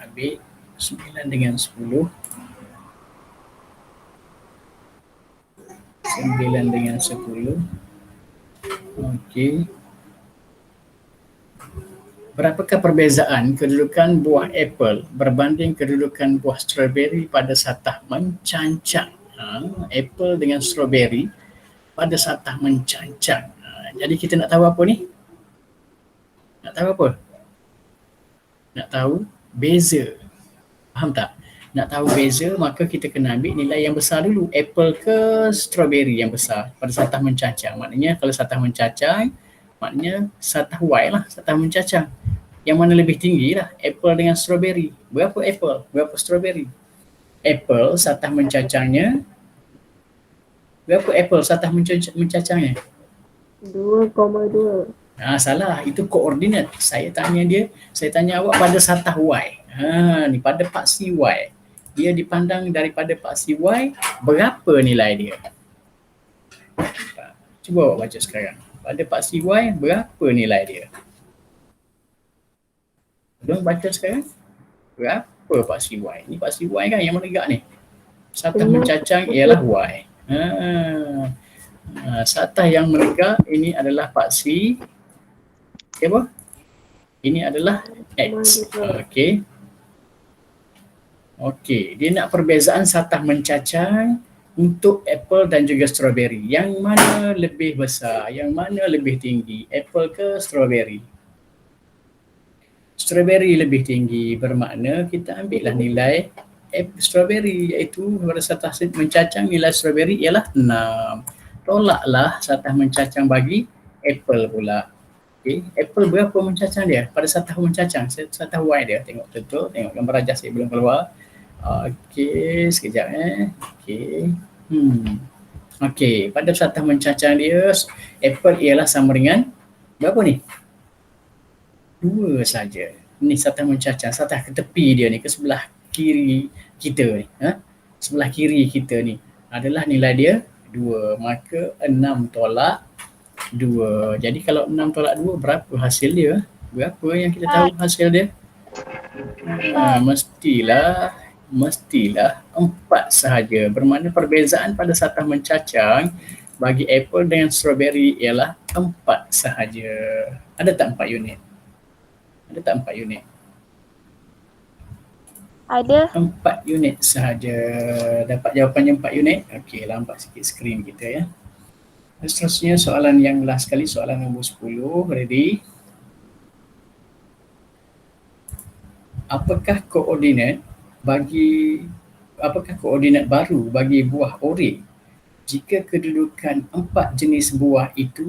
Ambil 9 dengan 10. 9 dengan 10. Okey. Berapakah perbezaan kedudukan buah apple berbanding kedudukan buah strawberry pada satah mencancang? Apple dengan strawberry pada satah mencancang. Jadi kita nak tahu apa ni? Nak tahu apa? Nak tahu beza. Faham tak? Nak tahu beza, maka kita kena ambil nilai yang besar dulu. Apple ke strawberry yang besar pada satah mencancang. Maknanya kalau satah mencancang, maknanya satah Y lah, satah mencacang. Yang mana lebih tinggi lah, apple dengan strawberry. Berapa apple? Berapa strawberry? Apple satah mencacangnya. Berapa apple satah mencacangnya? 2,2. Salah. Itu koordinat. Saya tanya awak pada satah Y. Ni pada paksi Y. Dia dipandang daripada paksi Y, berapa nilai dia? Cuba awak baca sekarang. Pada paksi Y, berapa nilai dia? Belum baca sekarang? Berapa paksi Y? Ni paksi Y kan yang menegak ni. Satah mencacang ialah Y. Satah yang menegak ini adalah paksi apa? Ini adalah X. Okey. Okey, dia nak perbezaan satah mencacang untuk apple dan juga strawberry. Yang mana lebih besar? Yang mana lebih tinggi? Apple ke strawberry? Strawberry lebih tinggi, bermakna kita ambillah nilai strawberry, iaitu pada satah mencacang nilai strawberry ialah 6. Tolaklah satah mencacang bagi apple pula. Okay. Apple berapa mencacang dia? Pada satah mencacang, satah Y dia. Tengok betul, tengok gambar rajah saya belum keluar. Okey, sekejap Okey. Okey, pada satah mencacang dia, apple ialah sama dengan berapa ni? 2 saja. Ni satah mencacang, satah ke tepi dia ni, ke sebelah kiri kita ni. Sebelah kiri kita ni adalah nilai dia 2. Maka 6 tolak 2. Jadi kalau 6 tolak 2, berapa hasil dia? Berapa yang kita tahu hasil dia? Mestilah 4 sahaja. Bermakna perbezaan pada satah mencacang bagi apple dengan strawberry ialah 4 sahaja. Ada tak 4 unit? Ada tak 4 unit? Ada. 4 unit sahaja. Dapat jawapannya 4 unit? Okey, lambat sikit skrin kita ya. Seterusnya soalan yang last sekali, soalan nombor 10. Ready? Apakah koordinat baru bagi buah oren jika kedudukan 4 jenis buah itu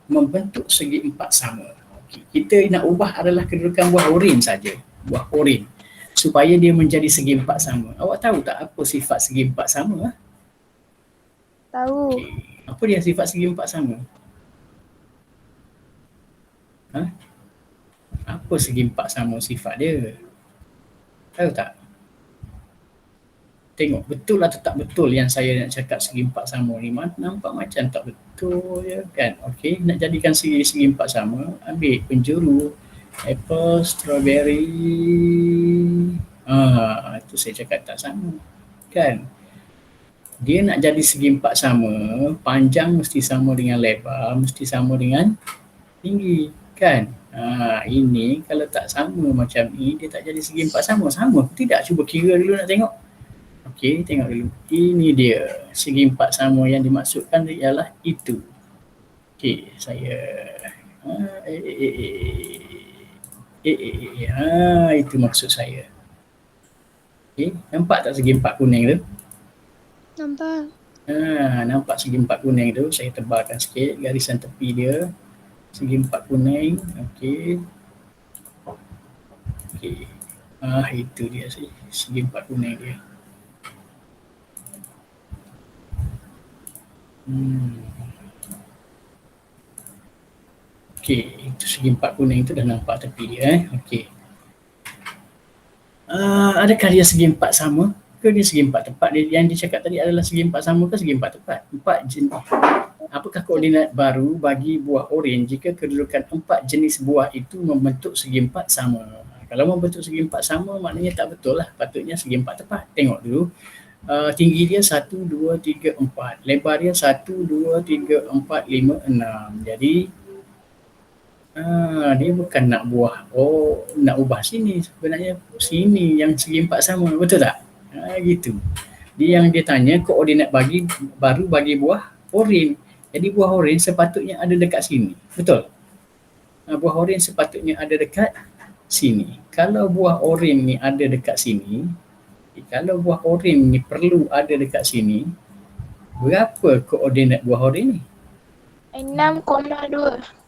membentuk segi 4 sama? Okay. Kita nak ubah adalah kedudukan buah oren saja, buah oren, supaya dia menjadi segi 4 sama. Awak tahu tak apa sifat segi 4 sama? Tahu. Okay. Apa dia sifat segi 4 sama? Apa segi 4 sama sifat dia? Tahu tak? Tengok betul atau tak betul yang saya nak cakap segi 4 sama ni. Nampak macam tak betul ya kan? Okey, nak jadikan segi 4 sama, ambil penjuru apple, strawberry. Itu saya cakap tak sama. Kan? Dia nak jadi segi 4 sama, panjang mesti sama dengan lebar, mesti sama dengan tinggi. Kan? Ini kalau tak sama macam ni, dia tak jadi segi 4 sama. Sama tidak? Cuba kira dulu nak tengok. Okey, tengok dulu. Ini dia segi 4 sama yang dimaksudkan ialah itu. Okey, saya itu maksud saya. Okey, nampak tak segi 4 kuning tu? Nampak. Nampak segi 4 kuning tu? Saya tebalkan sikit garisan tepi dia. Segi 4 kuning. Okey. Okey. Itu dia segi empat kuning dia. Okey, itu segi empat kuning itu dah nampak tepi dia. Okey. Adakah dia segi empat sama ke dia segi empat tepat? Yang dicakap tadi adalah segi empat sama ke segi empat tepat? Empat jenis. Apakah koordinat baru bagi buah oren jika kedudukan empat jenis buah itu membentuk segi empat sama? Kalau membentuk segi empat sama maknanya tak betul lah. Patutnya segi empat tepat. Tengok dulu. Tinggi dia 1, 2, 3, 4. Lebar dia 1, 2, 3, 4, 5, 6. Jadi dia bukan nak buah, nak ubah sini, sebenarnya sini yang segi empat sama, betul tak? Gitu. Dia yang dia tanya koordinat baru bagi buah oren. Jadi buah oren sepatutnya ada dekat sini, betul? Buah oren sepatutnya ada dekat sini. Kalau buah oren ni ada dekat sini, kalau buah oren ni perlu ada dekat sini, berapa koordinat buah oren ni? 6,2.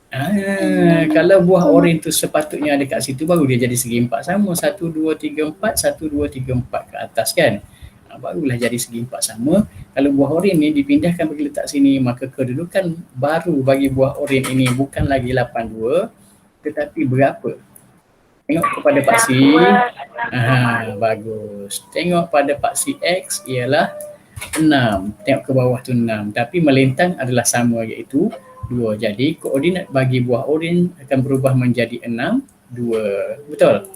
Kalau buah oren tu sepatutnya ada kat situ baru dia jadi segi empat sama. 1, 2, 3, 4, 1, 2, 3, 4 ke atas kan. Barulah jadi segi empat sama. Kalau buah oren ni dipindahkan bagi letak sini, maka kedudukan baru bagi buah oren ini bukan lagi 82 tetapi berapa? Tengok kepada paksi. Bagus. Tengok pada paksi X ialah 6. Tengok ke bawah tu 6. Tapi melintang adalah sama iaitu 2. Jadi koordinat bagi buah oren akan berubah menjadi 6, 2. Betul?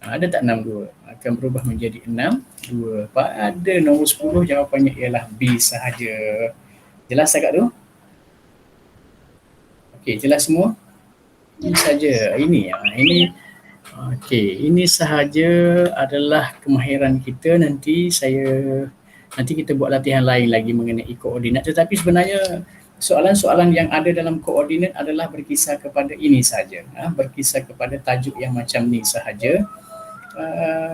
Ada tak 6, 2? Akan berubah menjadi 6, 2. Pada nombor 10 jawapannya ialah B sahaja. Jelas agak tu? Okey, jelas semua? Ini saja. Ini. Okey, ini sahaja adalah kemahiran kita. Nanti kita buat latihan lain lagi mengenai koordinat. Tetapi sebenarnya soalan-soalan yang ada dalam koordinat adalah berkisar kepada ini saja. Berkisar kepada tajuk yang macam ni sahaja.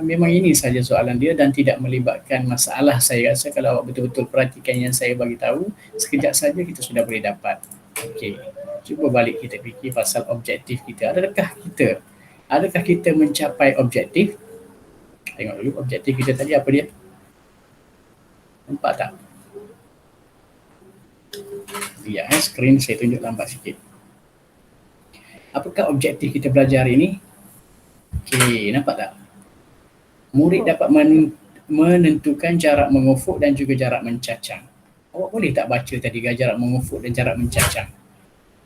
Memang ini saja soalan dia dan tidak melibatkan masalah. Saya rasa kalau awak betul-betul perhatikan yang saya bagi tahu, sekejap saja kita sudah boleh dapat. Okey, cuba balik kita fikir pasal objektif kita. Adakah kita mencapai objektif? Tengok dulu objektif kita tadi apa dia? Nampak tak? Ya, skrin saya tunjuk lambat sikit. Apakah objektif kita belajar hari ini? Okey, nampak tak? Murid dapat menentukan jarak mengufuk dan juga jarak mencacang. Awak boleh tak baca tadi jarak mengufuk dan jarak mencacang?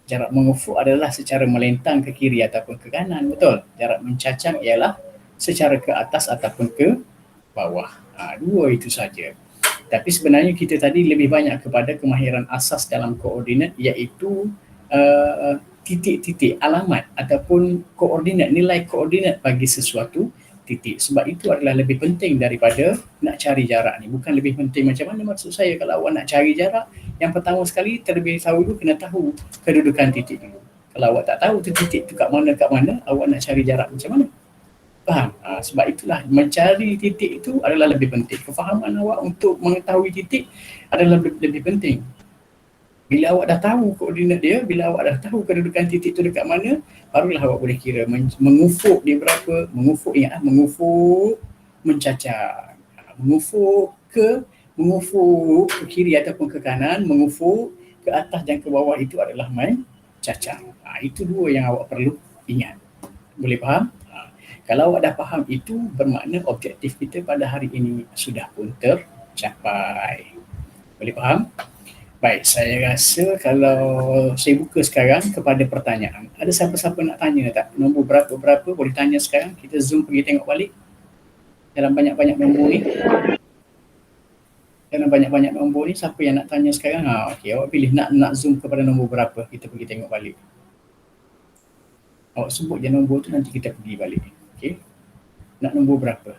Jarak mengufuk adalah secara melintang ke kiri ataupun ke kanan, betul? Jarak mencacang ialah secara ke atas ataupun ke bawah. Dua itu saja. Tapi sebenarnya kita tadi lebih banyak kepada kemahiran asas dalam koordinat iaitu titik-titik alamat ataupun koordinat, nilai koordinat bagi sesuatu titik. Sebab itu adalah lebih penting daripada nak cari jarak ni. Bukan lebih penting macam mana maksud saya. Kalau awak nak cari jarak, yang pertama sekali terlebih dahulu kena tahu kedudukan titik dulu. Kalau awak tak tahu tu titik tu kat mana, awak nak cari jarak macam mana? Faham? Sebab itulah mencari titik itu adalah lebih penting. Kefahaman awak untuk mengetahui titik adalah lebih penting. Bila awak dah tahu koordinat dia, bila awak dah tahu kedudukan titik tu dekat mana, barulah awak boleh kira mengufuk dia berapa. Mengufuk, ingat mengufuk, mencacang. Mengufuk ke kiri ataupun ke kanan, mengufuk ke atas dan ke bawah itu adalah mencacang. Itu dua yang awak perlu ingat. Boleh faham? Kalau awak dah faham itu, bermakna objektif kita pada hari ini sudah pun tercapai. Boleh faham? Baik, saya rasa kalau saya buka sekarang kepada pertanyaan. Ada siapa-siapa nak tanya tak? Nombor berapa boleh tanya sekarang. Kita zoom pergi tengok balik. Dalam banyak-banyak nombor ni. Siapa yang nak tanya sekarang? Okey, awak pilih nak zoom kepada nombor berapa. Kita pergi tengok balik. Awak sebut je nombor tu, nanti kita pergi balik. Okey. Nak nombor berapa?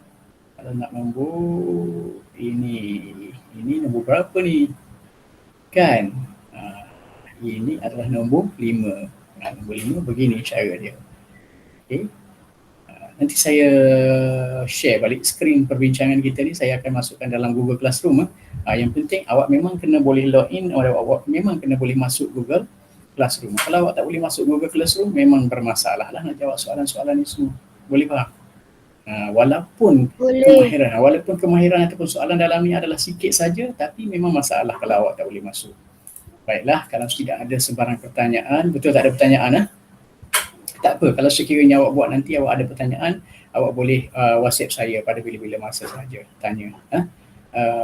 Kalau nak nombor ini nombor berapa ni? Kan? Ini adalah nombor 5. Nombor 5 begini cara dia. Okey. Nanti saya share balik skrin perbincangan kita ni. Saya akan masukkan dalam Google Classroom. Yang penting awak memang kena boleh login, awak memang kena boleh masuk Google Classroom. Kalau awak tak boleh masuk Google Classroom, memang bermasalah lah nak jawab soalan-soalan ni semua. Boleh faham? Walaupun Boleh. kemahiran ataupun soalan dalam ni adalah sikit saja, tapi memang masalah kalau awak tak boleh masuk. Baiklah, kalau tidak ada sebarang pertanyaan, betul tak ada pertanyaan? Tak apa, kalau sekiranya awak buat nanti awak ada pertanyaan, awak boleh WhatsApp saya pada bila-bila masa saja tanya.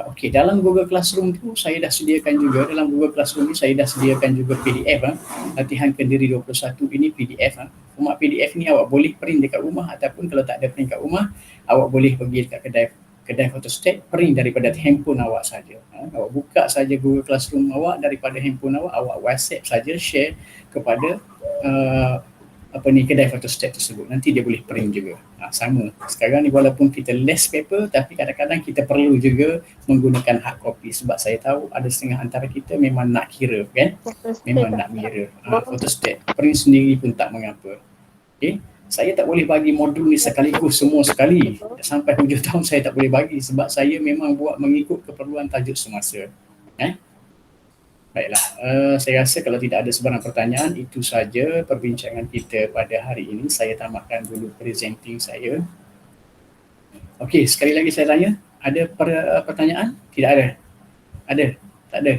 Okey, dalam Google Classroom tu saya dah sediakan juga, dalam Google Classroom ni saya dah sediakan juga PDF. Latihan Kendiri 21 ini PDF. Format PDF ni awak boleh print dekat rumah, ataupun kalau tak ada print kat rumah, awak boleh pergi dekat kedai photostat, print daripada handphone awak saja. Awak buka saja Google Classroom awak daripada handphone awak, awak WhatsApp saja, share kepada kedai photostat tersebut, nanti dia boleh print juga. Sama sekarang ni, walaupun kita less paper, tapi kadang-kadang kita perlu juga menggunakan hard copy, sebab saya tahu ada setengah antara kita memang nak kira kan, memang nak mirror photostat, print sendiri pun tak mengapa. Okay, saya tak boleh bagi modul ni sekaligus semua sekali, sampai hujung tahun saya tak boleh bagi, sebab saya memang buat mengikut keperluan tajuk semasa. Baiklah, saya rasa kalau tidak ada sebarang pertanyaan, itu saja perbincangan kita pada hari ini. Saya tamatkan dulu presenting saya. Okey, sekali lagi saya tanya, ada pertanyaan? Tidak ada? Ada? Tak ada?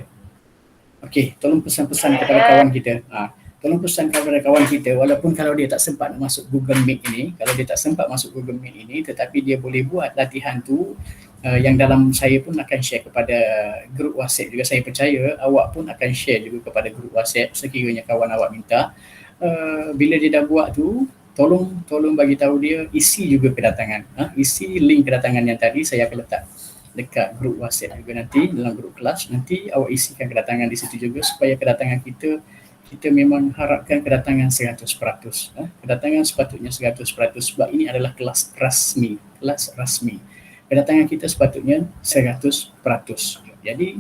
Okey, tolong pesan-pesan kepada kawan kita. Tolong pesan kepada kawan kita, walaupun kalau dia tak sempat nak masuk Google Meet ini, tetapi dia boleh buat latihan tu, yang dalam saya pun akan share kepada grup WhatsApp juga. Saya percaya awak pun akan share juga kepada grup WhatsApp sekiranya kawan awak minta. Bila dia dah buat tu, tolong bagi tahu dia, isi juga kedatangan. Isi link kedatangan yang tadi saya akan letak dekat grup WhatsApp juga nanti, dalam grup kelas. Nanti awak isikan kedatangan di situ juga, supaya kedatangan kita memang harapkan kedatangan 100%. Kedatangan sepatutnya 100%, sebab ini adalah kelas rasmi. Kedatangan kita sepatutnya 100%. Jadi